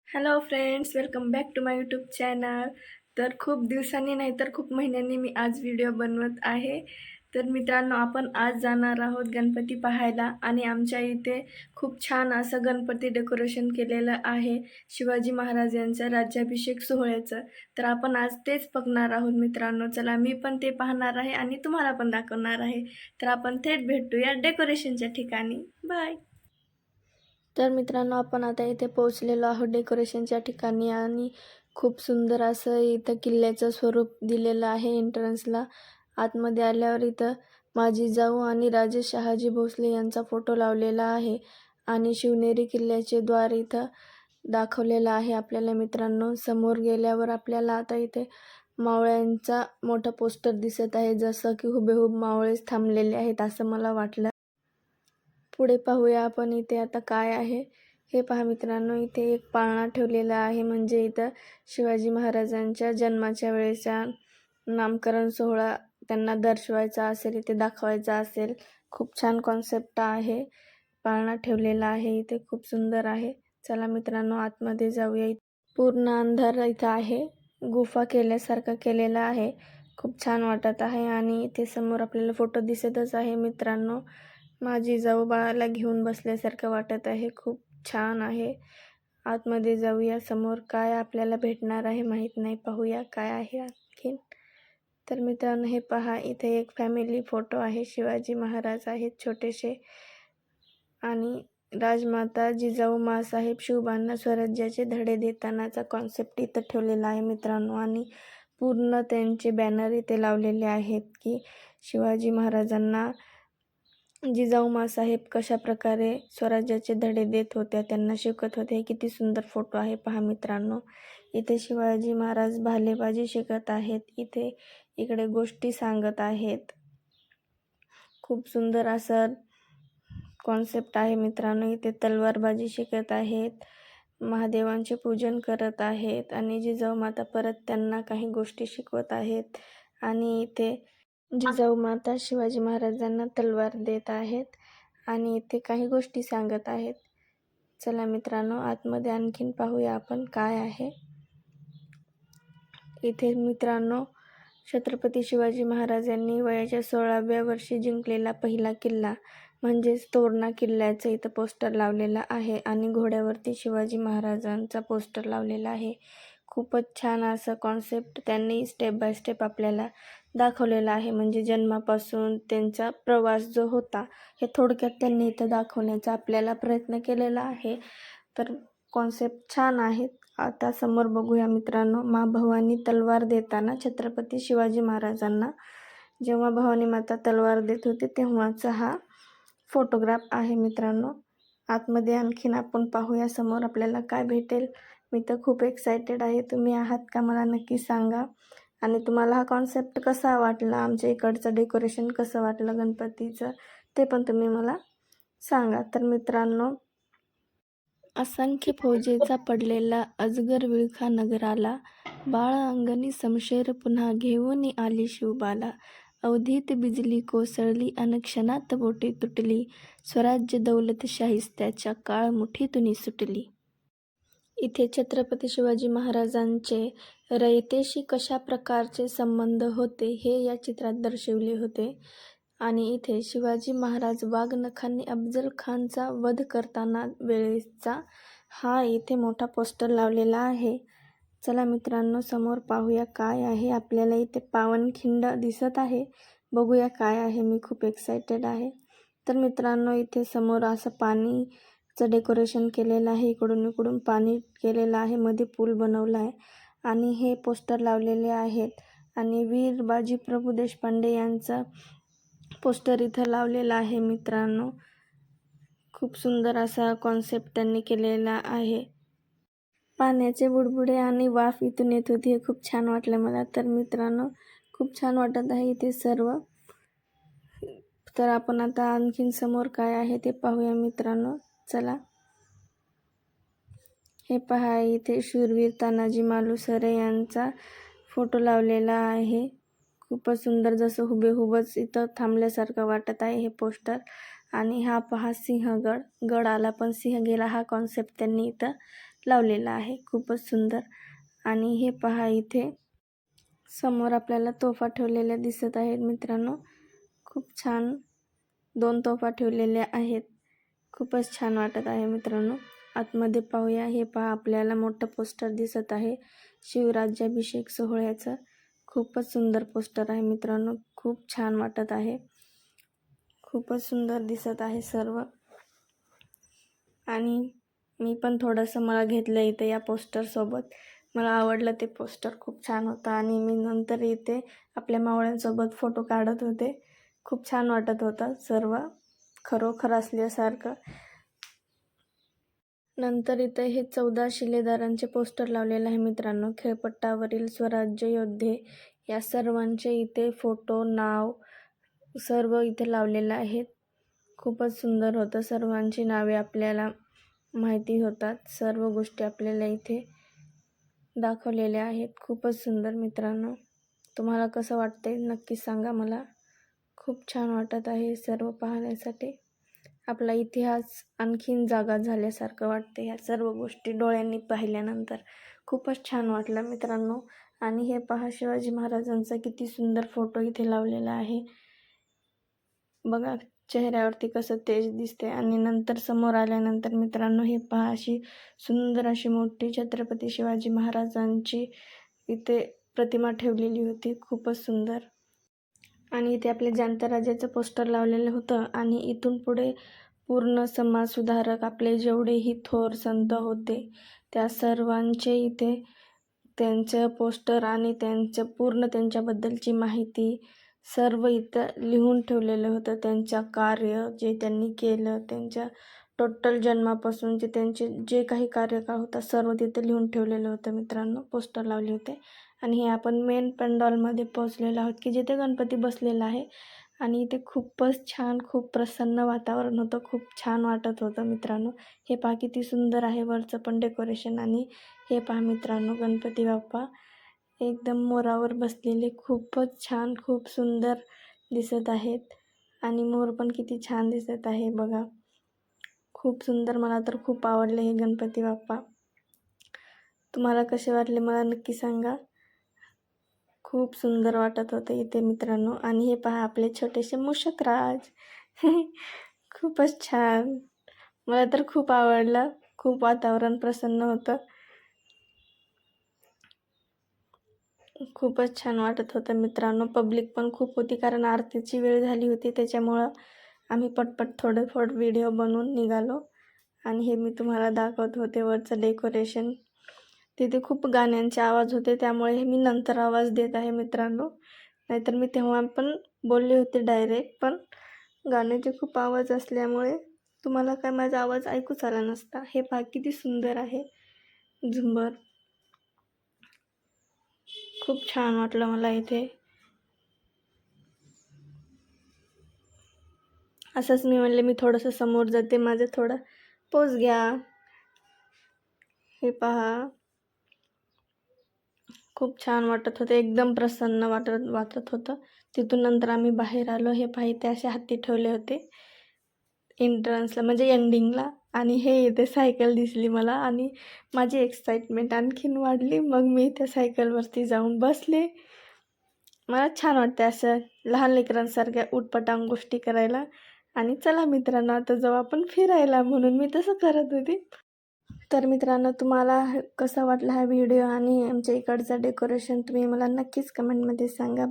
Hello friends, welcome back to my YouTube channel. तर खूप दिवसांनी नाही तर खूप महिन्यांनी मी आज व्हिडिओ बनवत आहे. तर मित्रांनो, आपण आज जाणार आहोत गणपती पाहायला आणि आमच्या इथे खूप छान असं गणपती डेकोरेशन केलेलं आहे शिवाजी महाराज यांच्या राज्याभिषेक सोहळ्याचं. तर आपण आज तेच बघणार आहोत मित्रांनो. चला, मी पण ते पाहणार आहे आणि तुम्हाला पण दाखवणार आहे. तर आपण थेट भेटूया डेकोरेशनच्या ठिकाणी. बाय. तर मित्रांनो, आपण आता इथे पोहोचलेलो आहोत डेकोरेशनच्या ठिकाणी आणि खूप सुंदर असं इथं किल्ल्याचं स्वरूप दिलेलं आहे एंट्रन्सला. आतमध्ये आल्यावर इथं माझी जाऊ आणि राजे शहाजी भोसले यांचा फोटो लावलेला आहे आणि शिवनेरी किल्ल्याचे द्वार इथं दाखवलेलं आहे आपल्याला मित्रांनो. समोर गेल्यावर आपल्याला आता इथे मावळ्यांचा मोठा पोस्टर दिसत आहे, जसं की हुबेहूब मावळेच थांबलेले आहेत असं मला वाटलं. पुढे पाहूया आपण इथे आता काय आहे. हे पहा मित्रांनो, इथे एक पाळणा ठेवलेला आहे, म्हणजे इथं शिवाजी महाराजांच्या जन्माच्या वेळेचा नामकरण सोहळा त्यांना दर्शवायचा असेल, इथे दाखवायचा असेल. खूप छान कॉन्सेप्ट आहे. पाळणा ठेवलेला आहे इथे, खूप सुंदर आहे. चला मित्रांनो, आतमध्ये जाऊया. पूर्ण अंधार इथं आहे. गुफा केल्यासारखं केलेलं आहे. खूप छान वाटत आहे आणि इथे समोर आपल्याला फोटो दिसतच आहे मित्रांनो. माझी जाऊ बाळाला घेऊन बसल्यासारखं वाटत आहे. खूप छान आहे. आतमध्ये जाऊया. समोर काय आपल्याला भेटणार आहे माहीत नाही. पाहूया काय आहे आणखीन. तर मित्रांनो, हे पहा, इथे एक फॅमिली फोटो आहे. शिवाजी महाराज आहेत छोटेसे आणि राजमाता जिजाऊ माँसाहेब शिवबांना स्वराज्याचे धडे देतानाचा कॉन्सेप्ट इथं ठेवलेला आहे मित्रांनो. आणि पूर्ण त्यांचे बॅनर इथे लावलेले आहेत की शिवाजी महाराजांना जिजाऊ माँसाहेब कशाप्रकारे स्वराज्याचे धडे देत होत्या, त्यांना शिकत होते. किती सुंदर फोटो आहे पहा मित्रांनो. इथे शिवाजी महाराज भालेबाजी शिकत आहेत. इकडे गोष्टी सांगत आहेत. खूप सुंदर असं कॉन्सेप्ट आहे मित्रांनो. इथे तलवारबाजी शिकत आहेत, महादेवांचे पूजन करत आहेत आणि जिजाऊ माता परत त्यांना काही गोष्टी शिकवत आहेत. आणि इथे जिजाऊ माता शिवाजी महाराजांना तलवार देत आहेत आणि इथे काही गोष्टी सांगत आहेत. चला मित्रांनो, आतमध्ये आणखीन पाहूया आपण काय आहे. इथे मित्रांनो, छत्रपती शिवाजी महाराज यांनी वयाच्या 16व्या वर्षी जिंकलेला पहिला किल्ला म्हणजेच तोरणा किल्ल्याचं इथं पोस्टर लावलेलं आहे आणि घोड्यावरती शिवाजी महाराजांचा पोस्टर लावलेला आहे. खूपच छान असं कॉन्सेप्ट त्यांनी स्टेप बाय स्टेप आपल्याला दाखवलेला आहे. म्हणजे जन्मापासून त्यांचा प्रवास जो होता हे थोडक्यात त्यांनी इथं दाखवण्याचा आपल्याला प्रयत्न केलेला आहे. तर कॉन्सेप्ट छान आहेत. आता समोर बघूया मित्रांनो, माँ भवानी तलवार देताना छत्रपती शिवाजी महाराजांना जेव्हा भवानी माता तलवार देत होते तेव्हाचा हा फोटोग्राफ आहे मित्रांनो. आतमध्ये आणखीन आपण पाहूया समोर आपल्याला काय भेटेल. मी तर खूप एक्सायटेड आहे. तुम्ही आहात का मला नक्की सांगा. आणि तुम्हाला हा कॉन्सेप्ट कसा वाटला, आमच्या इकडचं डेकोरेशन कसं वाटलं गणपतीचं, ते पण तुम्ही मला सांगा. तर मित्रांनो, असंख्य फौजेचा पडलेला अजगर विळखा नगराला, बाळ अंगणी समशेर पुन्हा घेऊन आली शिवबाला. अवधीत बिजली कोसळली अन क्षणात बोटे तुटली, स्वराज्य दौलत शाहिस्त्याच्या काळ मुठीतून सुटली. इथे छत्रपती शिवाजी महाराजांचे रयतेशी कशा प्रकारचे संबंध होते हे या चित्रात दर्शवले होते. आणि इथे शिवाजी महाराज वाघनखांनी अफजल खानचा वध करताना वेळेचा हा इथे मोठा पोस्टर लावलेला आहे. चला मित्रांनो, समोर पाहूया काय आहे. आपल्याला इथे पावनखिंड दिसत आहे. बघूया काय आहे. मी खूप एक्सायटेड आहे. तर मित्रांनो, इथे समोर असं पाणीचं डेकोरेशन केलेलं आहे. इकडून पाणी केलेलं आहे, मध्ये पूल बनवला आहे आणि हे पोस्टर लावलेले आहेत. आणि वीर बाजी प्रभू देशपांडे यांचं पोस्टर इथं लावलेला आहे मित्रांनो. खूप सुंदर असा कॉन्सेप्ट त्यांनी केलेला आहे. पाण्याचे बुडबुडे आणि वाफ इथून येत होती. हे खूप छान वाटलं मला. तर मित्रांनो, खूप छान वाटत आहे इथे सर्व. तर आपण आता आणखीन समोर काय आहे ते पाहूया मित्रांनो. चला, हे पहा, इथे शूरवीर तानाजी मालुसरे यांचा फोटो लावलेला आहे. खूपच सुंदर, जसं हुबेहूबच इथं थांबल्यासारखं वाटत आहे हे पोस्टर. आणि हा पहा सिंहगड, गड आला पण सिंह गेला, हा कॉन्सेप्ट त्यांनी इथं लावलेला आहे, खूपच सुंदर. आणि हे पहा, इथे समोर आपल्याला तोफा ठेवलेल्या दिसत आहेत मित्रांनो. खूप छान 2 तोफा ठेवलेल्या आहेत. खूपच छान वाटत आहे मित्रांनो. आतमध्ये पाहूया. हे पहा, आपल्याला मोठं पोस्टर दिसत आहे शिवराज्याभिषेक सोहळ्याचं. खूपच सुंदर पोस्टर आहे मित्रांनो. खूप छान वाटत आहे. खूपच सुंदर दिसत आहे सर्व. आणि मी पण थोडंसं मला घेतलं इथं या पोस्टरसोबत. मला आवडलं ते पोस्टर, खूप छान होतं. आणि मी नंतर इथे आपल्या मावळ्यांसोबत फोटो काढत होते. खूप छान वाटत होतं सर्व, खरोखर असल्यासारखं. नंतर इथे हे 14 शिलेदारांचे पोस्टर लावलेले आहे मित्रांनो. खेळपट्टावरील स्वराज्य योद्धे या सर्वांचे इथे फोटो, नाव सर्व इथे लावलेलं आहेत. खूपच सुंदर होतं. सर्वांची नावे आपल्याला माहिती होतात. सर्व गोष्टी आपल्याला इथे दाखवलेल्या आहेत. खूपच सुंदर मित्रांनो. तुम्हाला कसं वाटतंय नक्की सांगा मला. खूप छान वाटत आहे सर्व पाहण्यासाठी. आपला इतिहास आणखीन जागा झाल्यासारखं वाटतं ह्या सर्व गोष्टी डोळ्यांनी पाहिल्यानंतर. खूपच छान वाटलं मित्रांनो. आणि हे पहा, शिवाजी महाराजांचा किती सुंदर फोटो इथे लावलेला आहे. बघा चेहऱ्यावरती कसं तेज दिसते. आणि नंतर समोर आल्यानंतर मित्रांनो, हे पहा, अशी सुंदर अशी मोठी छत्रपती शिवाजी महाराजांची इथे प्रतिमा ठेवलेली होती. खूपच सुंदर. आणि इथे आपले जाणत्या राजाचं पोस्टर लावलेलं होतं. आणि इथून पुढे पूर्ण समाजसुधारक आपले जेवढेही थोर संत होते त्या सर्वांचे इथे त्यांचं पोस्टर आणि त्यांच्याबद्दलची माहिती सर्व इथं लिहून ठेवलेलं होतं. त्यांचं कार्य जे त्यांनी केलं, त्यांच्या टोटल जन्मापासून त्यांचे जे काही कार्यकाळ होता सर्व तिथे लिहून ठेवलेलं होतं मित्रांनो. पोस्टर लावले होते. आणि हे आपण मेन पंडॉलमध्ये पोहोचलेलो आहोत की जिथे गणपती बसलेला आहे. आणि इथे खूपच छान, खूप प्रसन्न वातावरण होतं. खूप छान वाटत होतं मित्रांनो. हे पहा किती सुंदर आहे वरचं पण डेकोरेशन. आणि हे पहा मित्रांनो, गणपती बाप्पा एकदम मोरावर बसलेले खूपच छान, खूप सुंदर दिसत आहेत. आणि मोर पण किती छान दिसत आहे बघा. खूप सुंदर. मला तर खूप आवडले हे गणपती बाप्पा. तुम्हाला कसे वाटले मला नक्की सांगा. खूप सुंदर वाटत होतं इथे मित्रांनो. आणि हे पहा, आपले छोटेसे मूषकराज. खूपच छान. मला तर खूप आवडलं. खूप वातावरण प्रसन्न होतं. खूपच छान वाटत होतं मित्रांनो. पब्लिक पण खूप होती कारण आरतीची वेळ झाली होती. त्याच्यामुळं आम्ही पटपट थोडं व्हिडिओ बनवून निघालो. आणि हे मी तुम्हाला दाखवत होते वरचं डेकोरेशन. तिथे खूप गाण्यांचे आवाज होते, त्यामुळे मी नंतर आवाज देत आहे मित्रांनो. नाहीतर मी तेव्हा पण बोलले होते डायरेक्ट, पण गाण्याचे खूप आवाज असल्यामुळे तुम्हाला काय माझा आवाज ऐकूच आला नसता. हे पहा किती सुंदर आहे झुंबर. खूप छान वाटलं मला इथे. असंच मी म्हणले मी थोडंसं समोर जाते, माझं थोडं पोज घ्या. हे पहा खूप छान वाटत होतं. एकदम प्रसन्न वाटत होतं. तिथून नंतर आम्ही बाहेर आलो. हे पहा इथे असे हत्ती ठेवले होते एंट्रन्सला, म्हणजे एंडिंगला. आणि हे इथे सायकल दिसली मला आणि माझी एक्साइटमेंट आणखीन वाढली. मग मी त्या सायकलवरती जाऊन बसले. मला छान वाटते असं लहान लेकरांसारख्या उटपटांग गोष्टी करायला. आणि चला मित्रांनो, आता जाऊ आपण फिरायला, म्हणून मी तसं करत होते. तर मित्रांनो, तुम्हाला कसा वाटला हा व्हिडिओ आणि आमच्या इकडचं डेकोरेशन तुम्ही मला नक्कीच कमेंटमध्ये सांगा.